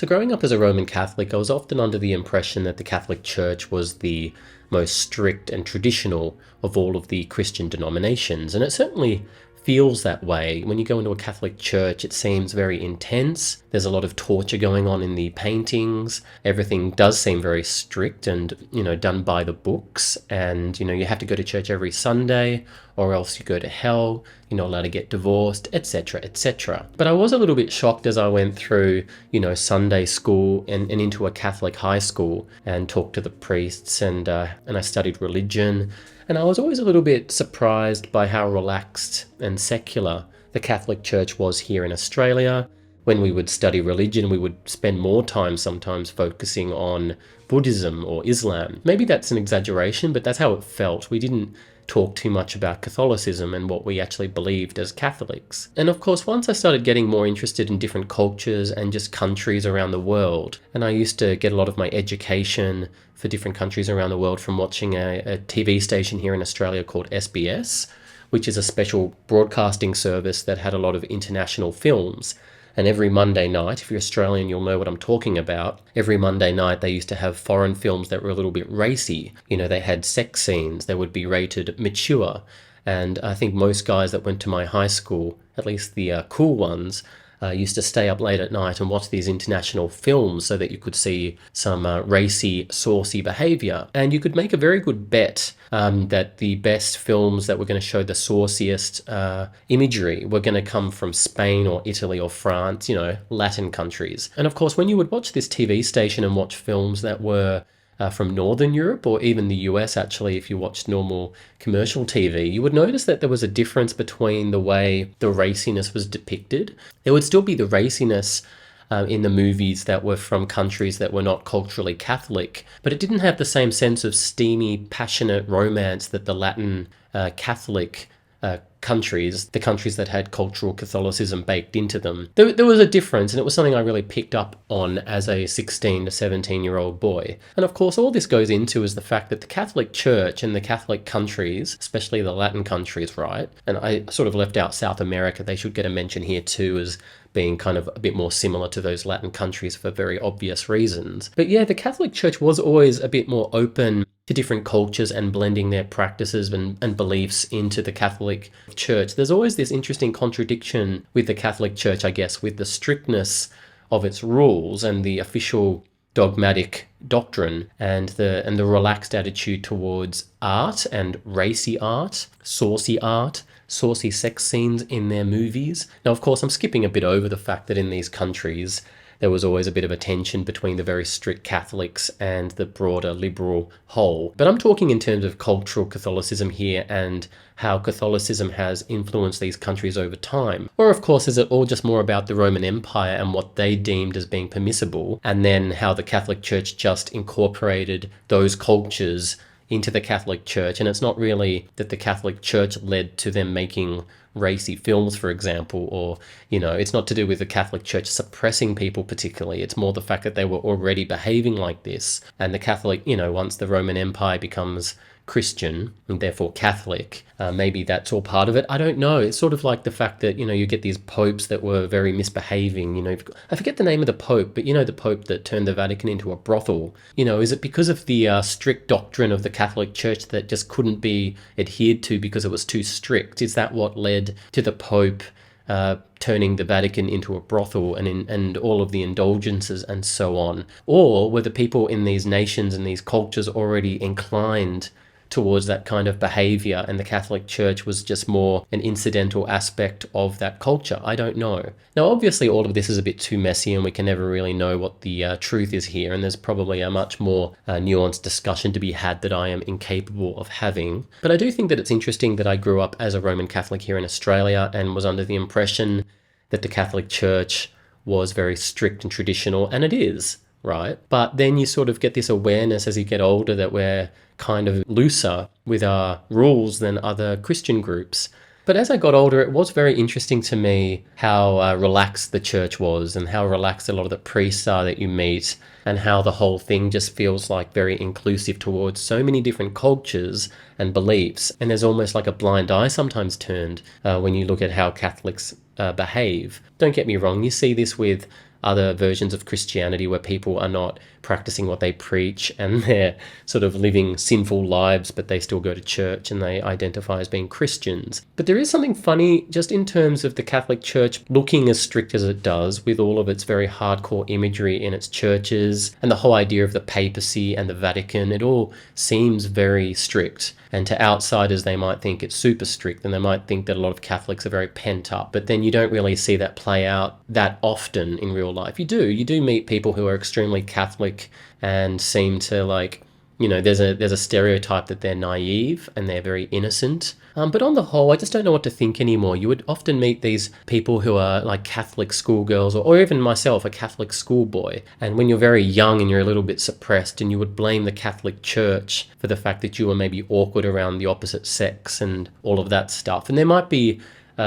So growing up as a Roman Catholic, I was often under the impression that the Catholic Church was the most strict and traditional of all of the Christian denominations, and it certainly feels that way. When you go into a Catholic church, it seems very intense. There's a lot of torture going on in the paintings. Everything does seem very strict and, done by the books. And, you have to go to church every Sunday or else you go to hell. You're not allowed to get divorced, etc., etc. But I was a little bit shocked as I went through, Sunday school and into a Catholic high school and talked to the priests and I studied religion. And I was always a little bit surprised by how relaxed and secular the Catholic Church was here in Australia. When we would study religion, we would spend more time sometimes focusing on Buddhism or Islam. Maybe that's an exaggeration, but that's how it felt. We didn't talk too much about Catholicism and what we actually believed as Catholics. And of course, once I started getting more interested in different cultures and just countries around the world, and I used to get a lot of my education for different countries around the world from watching a TV station here in Australia called SBS, which is a special broadcasting service that had a lot of international films. And every Monday night, if you're Australian, you'll know what I'm talking about. Every Monday night, they used to have foreign films that were a little bit racy. They had sex scenes. They would be rated mature. And I think most guys that went to my high school, at least the cool ones, used to stay up late at night and watch these international films so that you could see some racy, saucy behavior. And you could make a very good bet that the best films that were going to show the sauciest imagery were going to come from Spain or Italy or France, Latin countries. And of course, when you would watch this TV station and watch films that were from Northern Europe or even the US, actually, if you watched normal commercial TV, you would notice that there was a difference between the way the raciness was depicted. There would still be the raciness in the movies that were from countries that were not culturally Catholic, but it didn't have the same sense of steamy, passionate romance that the Latin Catholic countries, the countries that had cultural Catholicism baked into them. There was a difference, and it was something I really picked up on as a 16 to 17-year-old boy. And of course, all this goes into is the fact that the Catholic Church and the Catholic countries, especially the Latin countries, right? And I sort of left out South America. They should get a mention here too as being kind of a bit more similar to those Latin countries for very obvious reasons. But yeah, the Catholic Church was always a bit more open to different cultures and blending their practices and beliefs into the Catholic Church. There's always this interesting contradiction with the Catholic Church, I guess, with the strictness of its rules and the official dogmatic doctrine and the relaxed attitude towards art and racy art, saucy sex scenes in their movies. Now, of course, I'm skipping a bit over the fact that in these countries, there was always a bit of a tension between the very strict Catholics and the broader liberal whole. But I'm talking in terms of cultural Catholicism here and how Catholicism has influenced these countries over time. Or, of course, is it all just more about the Roman Empire and what they deemed as being permissible, and then how the Catholic Church just incorporated those cultures into the Catholic Church? And it's not really that the Catholic Church led to them making racy films, for example, or, it's not to do with the Catholic Church suppressing people particularly. It's more the fact that they were already behaving like this. And the Catholic, once the Roman Empire becomes Christian and therefore Catholic, maybe that's all part of it. I don't know. It's sort of like the fact that, you get these popes that were very misbehaving. I forget the name of the pope, but the pope that turned the Vatican into a brothel. Is it because of the strict doctrine of the Catholic Church that just couldn't be adhered to because it was too strict? Is that what led to the pope turning the Vatican into a brothel and all of the indulgences and so on? Or were the people in these nations and these cultures already inclined towards that kind of behavior, and the Catholic Church was just more an incidental aspect of that culture? I don't know. Now, obviously, all of this is a bit too messy, and we can never really know what the truth is here, and there's probably a much more nuanced discussion to be had that I am incapable of having. But I do think that it's interesting that I grew up as a Roman Catholic here in Australia and was under the impression that the Catholic Church was very strict and traditional, and it is, right? But then you sort of get this awareness as you get older that we're kind of looser with our rules than other Christian groups. But as I got older, it was very interesting to me how relaxed the church was and how relaxed a lot of the priests are that you meet, and how the whole thing just feels like very inclusive towards so many different cultures and beliefs. And there's almost like a blind eye sometimes turned when you look at how Catholics behave. Don't get me wrong, you see this with other versions of Christianity where people are not practicing what they preach and they're sort of living sinful lives, but they still go to church and they identify as being Christians. But there is something funny just in terms of the Catholic Church looking as strict as it does, with all of its very hardcore imagery in its churches and the whole idea of the papacy and the Vatican. It all seems very strict. And to outsiders, they might think it's super strict, and they might think that a lot of Catholics are very pent up. But then you don't really see that play out that often in real life. You do meet people who are extremely Catholic and seem to, like, you know, there's a stereotype that they're naive and they're very innocent. But on the whole, I just don't know what to think anymore. You would often meet these people who are like Catholic schoolgirls, or even myself, a Catholic schoolboy. And when you're very young and you're a little bit suppressed, and you would blame the Catholic Church for the fact that you were maybe awkward around the opposite sex and all of that stuff. And there might be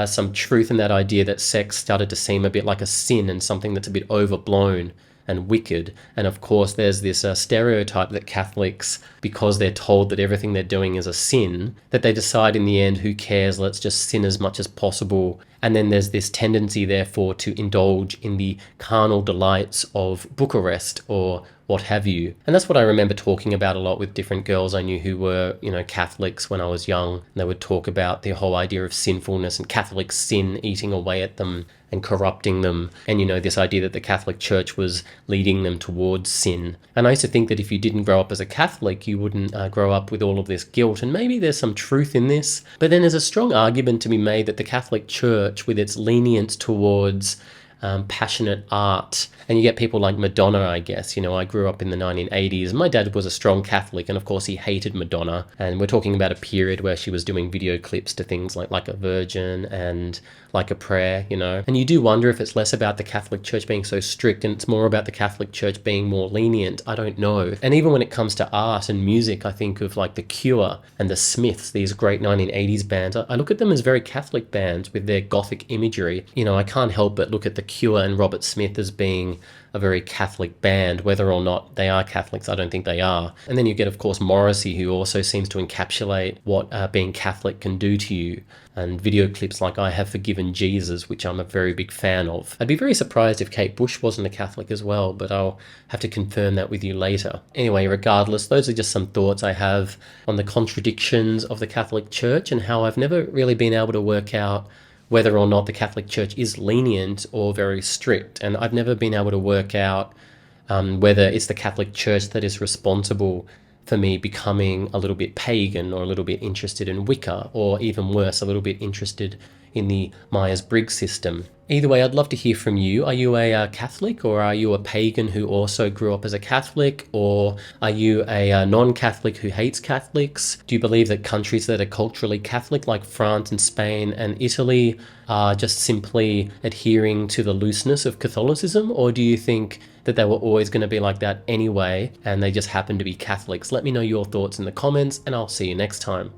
some truth in that idea that sex started to seem a bit like a sin and something that's a bit overblown and wicked. And of course there's this stereotype that Catholics, because they're told that everything they're doing is a sin, that they decide in the end, who cares, let's just sin as much as possible. And then there's this tendency therefore to indulge in the carnal delights of Bucharest or what have you. And that's what I remember talking about a lot with different girls I knew who were, you know, Catholics when I was young. And they would talk about the whole idea of sinfulness and Catholic sin eating away at them and corrupting them. And, you know, this idea that the Catholic Church was leading them towards sin. And I used to think that if you didn't grow up as a Catholic, you wouldn't grow up with all of this guilt. And maybe there's some truth in this. But then there's a strong argument to be made that the Catholic Church, with its lenience towards passionate art, and you get people like Madonna, I guess. You know, I grew up in the 1980s. My dad was a strong Catholic, and of course he hated Madonna. And we're talking about a period where she was doing video clips to things like a Virgin and Like a Prayer, you know. And you do wonder if it's less about the Catholic Church being so strict and it's more about the Catholic Church being more lenient. I don't know. And even when it comes to art and music, I think of like The Cure and the Smiths, these great 1980s bands. I look at them as very Catholic bands with their gothic imagery. You know, I can't help but look at The Cure and Robert Smith as being a very Catholic band. Whether or not they are Catholics, I don't think they are. And then you get, of course, Morrissey, who also seems to encapsulate what being Catholic can do to you. And video clips like I Have Forgiven Jesus, which I'm a very big fan of. I'd be very surprised if Kate Bush wasn't a Catholic as well, but I'll have to confirm that with you later. Anyway, regardless, those are just some thoughts I have on the contradictions of the Catholic Church and how I've never really been able to work out whether or not the Catholic Church is lenient or very strict. And I've never been able to work out whether it's the Catholic Church that is responsible for me becoming a little bit pagan or a little bit interested in Wicca, or even worse, a little bit interested in the Myers-Briggs system. Either way, I'd love to hear from you. Are you a Catholic, or are you a pagan who also grew up as a Catholic, or are you a non-Catholic who hates Catholics? Do you believe that countries that are culturally Catholic, like France and Spain and Italy, are just simply adhering to the looseness of Catholicism, or do you think that they were always going to be like that anyway and they just happen to be Catholics? Let me know your thoughts in the comments, and I'll see you next time.